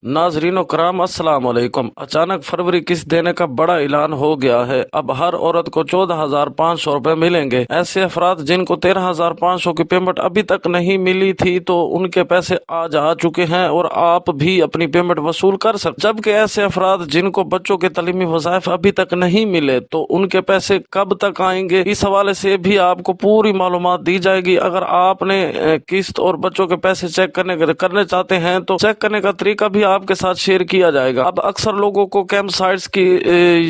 नाजरीन कराम अस्सलाम वालेकुम। अचानक फरवरी किस्त देने का बड़ा ऐलान हो गया है। अब हर औरत को 14,500 रुपए मिलेंगे। ऐसे अफराद जिनको 13,500 की पेमेंट अभी तक नहीं मिली थी तो उनके पैसे आज आ चुके हैं और आप भी अपनी पेमेंट वसूल कर सकते। जबकि ऐसे अफराद जिनको बच्चों के तलीमी वज़ाइफ अभी तक नहीं मिले तो उनके पैसे कब तक आएंगे, इस हवाले से भी आपको पूरी मालूमात दी जाएगी। अगर आपने किस्त और बच्चों के पैसे चेक करने चाहते हैं तो चेक करने का तरीका भी आपके साथ शेयर किया जाएगा। अब अक्सर लोगों को कैंप साइट्स की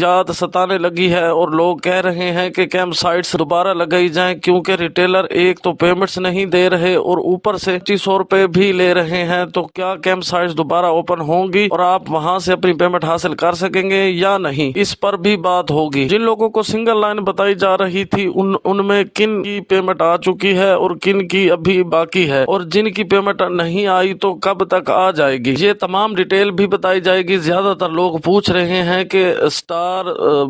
याद सताने लगी है और लोग कह रहे हैं कि कैंप साइट्स दोबारा लगाई जाएं, क्योंकि रिटेलर एक तो पेमेंट्स नहीं दे रहे और ऊपर से 2500 रुपए भी ले रहे हैं। तो क्या कैंप साइट्स दोबारा ओपन होंगी और आप वहां से अपनी पेमेंट हासिल कर सकेंगे या नहीं, इस पर भी बात होगी। जिन लोगों को सिंगल लाइन बताई जा रही थी उनमें किन की पेमेंट आ चुकी है और किन की अभी बाकी है, और जिनकी पेमेंट नहीं आई तो कब तक आ जाएगी, ये तमाम डिटेल भी बताई जाएगी। ज्यादातर लोग पूछ रहे हैं कि स्टार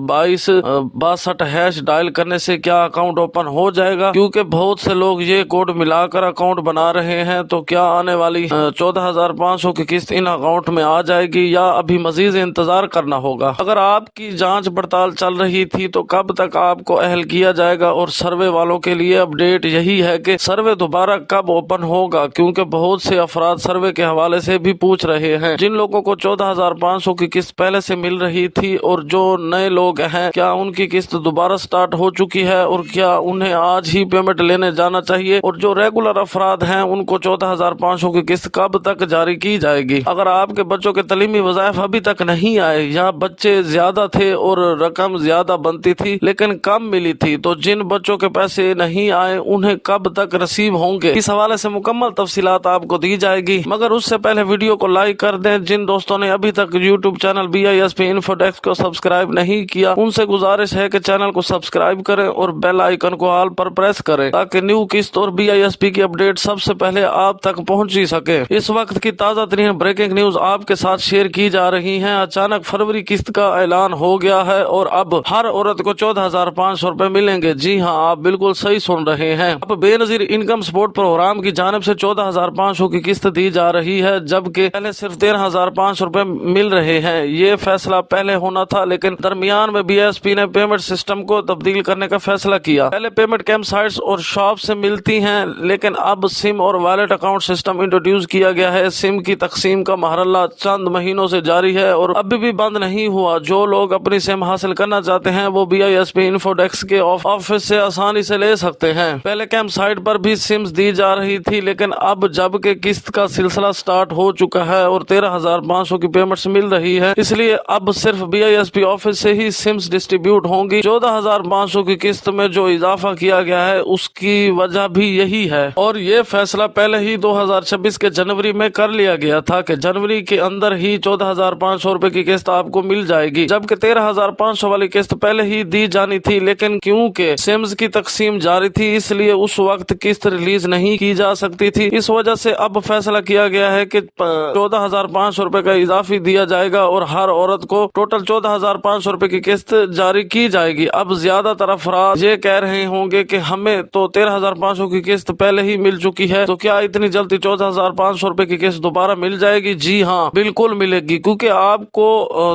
2262 डायल करने से क्या अकाउंट ओपन हो जाएगा, क्योंकि बहुत से लोग ये कोड मिलाकर अकाउंट बना रहे हैं। तो क्या आने वाली 14,500 की किस्त इन अकाउंट में आ जाएगी या अभी मजीद इंतजार करना होगा। अगर आपकी जांच पड़ताल चल रही थी तो कब तक आपको अहल किया जाएगा, और सर्वे वालों के लिए अपडेट यही है कि सर्वे दोबारा कब ओपन होगा, क्योंकि बहुत से अफराद सर्वे के हवाले से भी पूछ रहे हैं। जिन लोगों को 14,500 की किस्त पहले से मिल रही थी और जो नए लोग हैं, क्या उनकी किस्त दोबारा स्टार्ट हो चुकी है और क्या उन्हें आज ही पेमेंट लेने जाना चाहिए, और जो रेगुलर अफराद हैं उनको 14,500 की किस्त कब तक जारी की जाएगी। अगर आपके बच्चों के तलीमी वज़ाइफ अभी तक नहीं आए या बच्चे ज्यादा थे और रकम ज्यादा बनती थी लेकिन कम मिली थी, तो जिन बच्चों के पैसे नहीं आए उन्हें कब तक नसीब होंगे, इस हवाले से मुकम्मल तफसीलात आपको दी जाएगी। मगर उससे पहले वीडियो को लाइक कर दें। जिन दोस्तों ने अभी तक यूट्यूब चैनल BISP इन्फोडेस्क को सब्सक्राइब नहीं किया, उनसे गुजारिश है कि चैनल को सब्सक्राइब करें और बेल आइकन को ऑल पर प्रेस करें, ताकि न्यू किस्त और BISP की अपडेट सबसे पहले आप तक पहुंची सके। इस वक्त की ताजा तरीन ब्रेकिंग न्यूज आपके साथ शेयर की जा रही है। अचानक फरवरी किस्त का ऐलान हो गया है और अब हर औरत को 14,500 रुपए मिलेंगे। जी हाँ, आप बिल्कुल सही सुन रहे हैं। अब बेनजीर इनकम सपोर्ट प्रोग्राम की जानिब से 14,500 की किस्त दी जा रही है, जबकि पहले सिर्फ 13,500 रुपए मिल रहे हैं। ये फैसला पहले होना था, लेकिन दरमियान में BISP ने पेमेंट सिस्टम को तब्दील करने का फैसला किया। पहले पेमेंट कैंप साइट्स और शॉप से मिलती हैं, लेकिन अब सिम और वॉलेट अकाउंट सिस्टम इंट्रोड्यूस किया गया है। सिम की तकसीम का मरहला चंद महीनों से जारी है और अभी भी बंद नहीं हुआ। जो लोग अपनी सिम हासिल करना चाहते हैं वो BISP इन्फोडेस्क के ऑफिस से आसानी से ले सकते हैं। पहले कैंप साइट पर भी सिम्स दी जा रही थी, लेकिन अब जबकि किस्त का सिलसिला स्टार्ट हो चुका है और 13,500 की पेमेंट्स मिल रही है, इसलिए अब सिर्फ BISP ऑफिस से ही सिम्स डिस्ट्रीब्यूट होंगी। 14,500 की किस्त में जो इजाफा किया गया है उसकी वजह भी यही है, और ये फैसला पहले ही 2026 के जनवरी में कर लिया गया था कि जनवरी के अंदर ही 14,500 रुपए की किस्त आपको मिल जाएगी, जबकि 13,500 वाली किस्त पहले ही दी जानी थी। लेकिन क्योंकि सिम्स की तकसीम जारी थी, इसलिए उस वक्त किस्त रिलीज नहीं की जा सकती थी। इस वजह से अब फैसला किया गया है कि 14,500 रुपए का इजाफी दिया जाएगा और हर औरत को टोटल 14,500 रुपए की किस्त जारी की जाएगी। अब ज्यादातर अफराद ये कह रहे होंगे कि हमें तो 13,500 की किस्त पहले ही मिल चुकी है, तो क्या इतनी जल्दी 14,500 रुपए की किस्त दोबारा मिल जाएगी? जी हाँ, बिल्कुल मिलेगी, क्योंकि आपको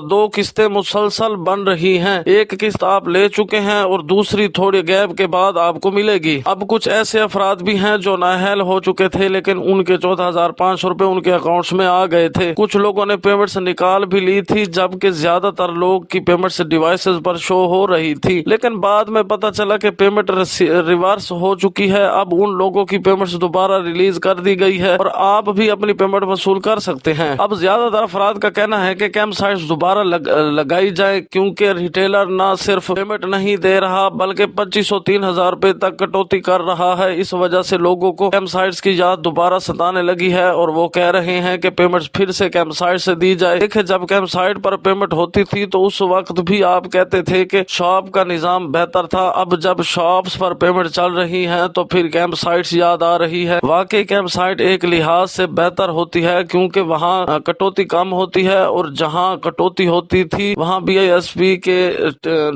दो किस्तें मुसलसल बन रही हैं। एक किस्त आप ले चुके हैं और दूसरी थोड़ी गैप के बाद आपको मिलेगी। अब कुछ ऐसे अफराद भी हैं जो नाअहल हो चुके थे, लेकिन उनके 14,500 रुपए उनके अकाउंट्स में आ गए थे। कुछ लोगों ने पेमेंट्स निकाल भी ली थी, जबकि ज्यादातर लोग की पेमेंट्स डिवाइसेस पर शो हो रही थी, लेकिन बाद में पता चला कि पेमेंट रिवर्स हो चुकी है। अब उन लोगों की पेमेंट्स दोबारा रिलीज कर दी गई है और आप भी अपनी पेमेंट वसूल कर सकते हैं। अब ज्यादातर अफराद का कहना है कि कैंप साइट्स दोबारा लगाई जाए, क्योंकि रिटेलर न सिर्फ पेमेंट नहीं दे रहा बल्कि 2,500-3,000 रुपए तक कटौती कर रहा है। इस वजह से लोगों को कैंप साइट्स की याद दोबारा सताने लगी है और वो कह रहे हैं कि पेमेंट फिर से कैंप साइट से दी जाए। देखिए, जब कैंप साइट पर पेमेंट होती थी तो उस वक्त भी आप कहते थे कि शॉप का निजाम बेहतर था। अब जब शॉप्स पर पेमेंट चल रही है तो फिर कैंप साइट्स याद आ रही है। वाकई कैंप साइट एक लिहाज से बेहतर होती है, क्योंकि वहाँ कटौती कम होती है और जहाँ कटौती होती थी वहाँ BISP के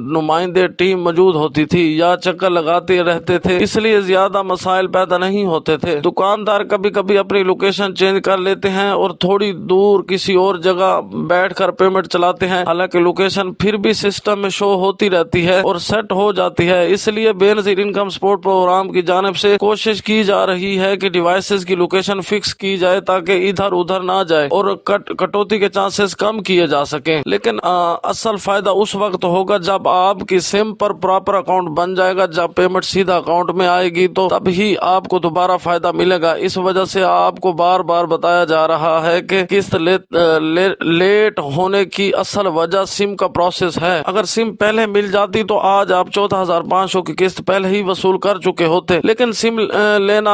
नुमाइंदे टीम मौजूद होती थी या चक्कर लगाते रहते थे, इसलिए ज्यादा मसाइल पैदा नहीं होते थे। दुकानदार कभी कभी अपनी लोकेशन चेंज कर लेते हैं और थोड़ी दूर किसी और जगह बैठकर पेमेंट चलाते हैं, हालांकि लोकेशन फिर भी सिस्टम में शो होती रहती है और सेट हो जाती है। इसलिए बेनजीर इनकम सपोर्ट प्रोग्राम की जानिब से कोशिश की जा रही है कि डिवाइसेस की लोकेशन फिक्स की जाए ताकि इधर उधर ना जाए और कटौती के चांसेस कम किए जा सकें। लेकिन असल फायदा उस वक्त होगा जब आपकी सिम पर प्रॉपर अकाउंट बन जाएगा, जब पेमेंट सीधा अकाउंट में आएगी तो तब ही आपको दोबारा फायदा मिलेगा। इस वजह से आपको बार बार बताया जा रहा है कि किस्त लेट होने की असल वजह सिम का प्रोसेस है। अगर सिम पहले मिल जाती तो आज आप 14,500 की किस्त पहले ही वसूल कर चुके होते। लेकिन सिम लेना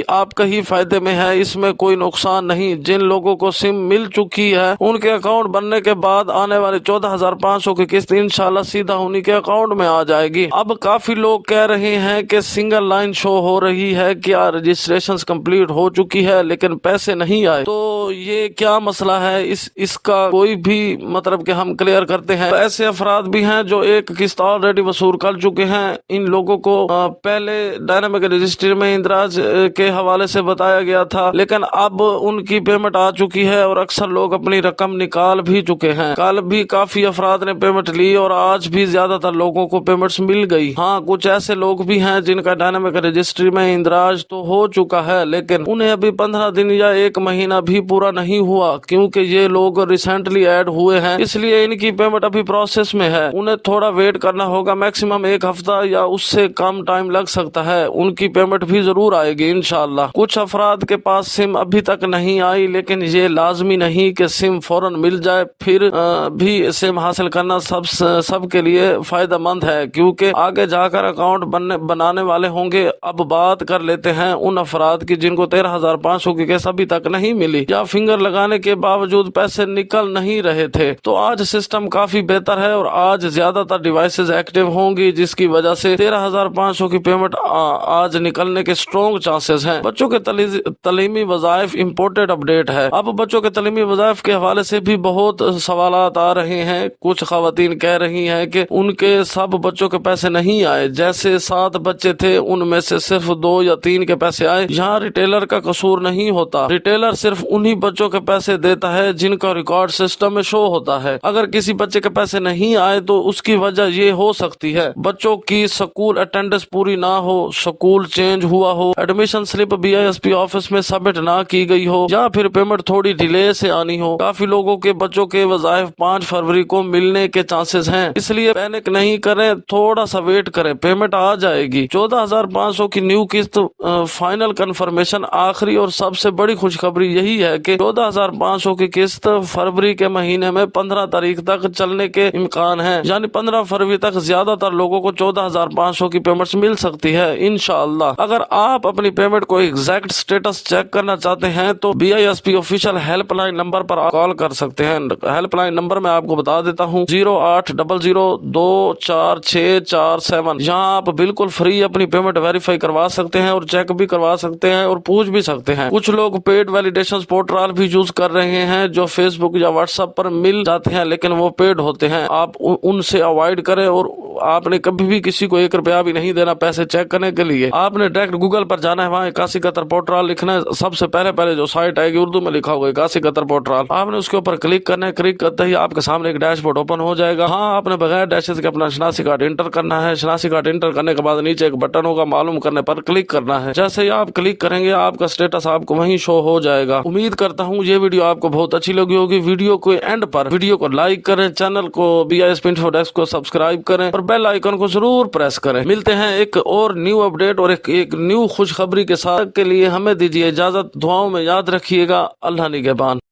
आपका ही फायदे में है, इसमें कोई नुकसान नहीं। जिन लोगों को सिम मिल चुकी है उनके अकाउंट बनने के बाद आने वाली 14,500 की किस्त इंशाल्लाह सीधा उन्हीं के अकाउंट में आ जाएगी। अब काफी लोग कह रहे हैं कि सिंगल लाइन शो हो रही है, क्या रजिस्ट्रेशन कंप्लीट हो चुकी है लेकिन पैसे नहीं आए, तो ये क्या मसला है? इसका कोई भी मतलब कि हम क्लियर करते हैं। ऐसे अफराद भी हैं जो एक किस्त ऑलरेडी वसूल कर चुके हैं। इन लोगों को पहले डायनामिक रजिस्ट्री में इंदराज के हवाले से बताया गया था, लेकिन अब उनकी पेमेंट आ चुकी है और अक्सर लोग अपनी रकम निकाल भी चुके हैं। कल भी काफी अफराद ने पेमेंट ली और आज भी ज्यादातर लोगों को पेमेंट्स मिल गई। हाँ, कुछ ऐसे लोग भी हैं जिनका डायनामिक रजिस्ट्री में इंदराज तो हो चुका है लेकिन उन्हें अभी 15 दिन या 1 महीना भी पूरा नहीं हुआ, क्योंकि ये लोग रिसेंटली ऐड हुए हैं, इसलिए इनकी पेमेंट अभी प्रोसेस में है। उन्हें थोड़ा वेट करना होगा, मैक्सिमम 1 हफ्ता या उससे कम टाइम लग सकता है। उनकी पेमेंट भी जरूर आएगी इंशाल्लाह। कुछ अफराद के पास सिम अभी तक नहीं आई, लेकिन ये लाजमी नहीं कि सिम फौरन मिल जाए। फिर भी सिम हासिल करना सबके लिए फायदेमंद है, क्योंकि आगे जाकर अकाउंट बनाने वाले होंगे। अब बात कर लेते हैं उन अफराद की जिनको 13,500 की किस्त अभी तक नहीं मिली या फिंगर लगाने के बावजूद पैसे निकल नहीं रहे थे। तो आज सिस्टम काफी बेहतर है और आज ज्यादातर डिवाइसेस एक्टिव होंगी, जिसकी वजह से 13,500 की पेमेंट आज निकलने के स्ट्रॉन्ग चांसेस हैं। बच्चों के तलीमी वज़ाइफ इम्पोर्टेड अपडेट है। अब बच्चों के तलीमी वज़ाइफ के हवाले से भी बहुत सवालात आ रहे हैं। कुछ खवातीन कह रही हैं कि उनके सब बच्चों के पैसे नहीं आए, जैसे 7 बच्चे थे उनमें से सिर्फ 2 या 3 के पैसे आए। यहाँ रिटेलर का कसूर नहीं होता, रिटेलर सिर्फ उन्हीं बच्चों के पैसे देता है जिनका रिकॉर्ड सिस्टम में शो होता है। अगर किसी बच्चे के पैसे नहीं आए तो उसकी वजह ये हो सकती है बच्चों की स्कूल अटेंडेंस पूरी ना हो, स्कूल चेंज हुआ हो, एडमिशन स्लिप BISP ऑफिस में सबमिट ना की गई हो, या फिर पेमेंट थोड़ी डिले से आनी हो। काफी लोगों के बच्चों के वज़ाइफ 5 फरवरी को मिलने के चांसेस हैं, इसलिए पैनिक नहीं करें, थोड़ा सा वेट करें, पेमेंट आ जाएगी। 14,500 की न्यू किस्त फाइनल कंफर्मेशन। आखिरी और सबसे बड़ी खुशखबरी यही है कि 14,500 की किस्त फरवरी के महीने में 15 तारीख तक चलने के इम्कान है, यानी 15 फरवरी तक ज्यादातर लोगों को 14,500 की पेमेंट मिल सकती है इंशाअल्लाह। अगर आप अपनी पेमेंट को एग्जैक्ट स्टेटस चेक करना चाहते हैं तो BISP ऑफिशियल हेल्पलाइन नंबर पर कॉल कर सकते हैं। हेल्पलाइन नंबर मैं आपको बता देता हूँ, 0800246447। यहाँ आप बिल्कुल फ्री अपनी पेमेंट वेरीफाई करवा सकते हैं और चेक भी करवा सकते हैं और पूछ भी सकते हैं। कुछ लोग पेड वैलिडेशन पोर्टल भी यूज कर रहे हैं जो फेसबुक या व्हाट्सएप पर मिल जाते हैं, लेकिन वो पेड होते हैं। आप उनसे अवॉइड करें और आपने कभी भी किसी को 1 रुपया भी नहीं देना पैसे चेक करने के लिए। आपने डायरेक्ट गूगल पर जाना है, वहाँ 81 कतर पोर्टल लिखना है, सबसे पहले जो साइट आएगी उर्दू में लिखा होगा 81 कतर पोर्टल, आपने उसके ऊपर क्लिक करना है। क्लिक करते ही आपके सामने एक डैशबोर्ड ओपन हो जाएगा। हाँ, आपने बगैर डैशेज के अपना शनासी कार्ड इंटर करना है। शनासी कार्ड इंटर करने के बाद नीचे एक बटन होगा, मालूम करने पर क्लिक करना है। जैसे ही आप क्लिक करेंगे आपका स्टेटस आपको वहीं शो हो जाएगा। उम्मीद करता हूँ ये वीडियो आपको बहुत अच्छी लगी होगी। वीडियो को एंड पर वीडियो को लाइक करें, चैनल को BISP Info Desk को सब्सक्राइब करें और बेल आइकन को जरूर प्रेस करें। मिलते हैं एक और न्यू अपडेट और एक न्यू खुशखबरी के साथ। के लिए हमें दीजिए इजाजत, दुआओं में याद रखिएगा। अल्लाह निगहबान।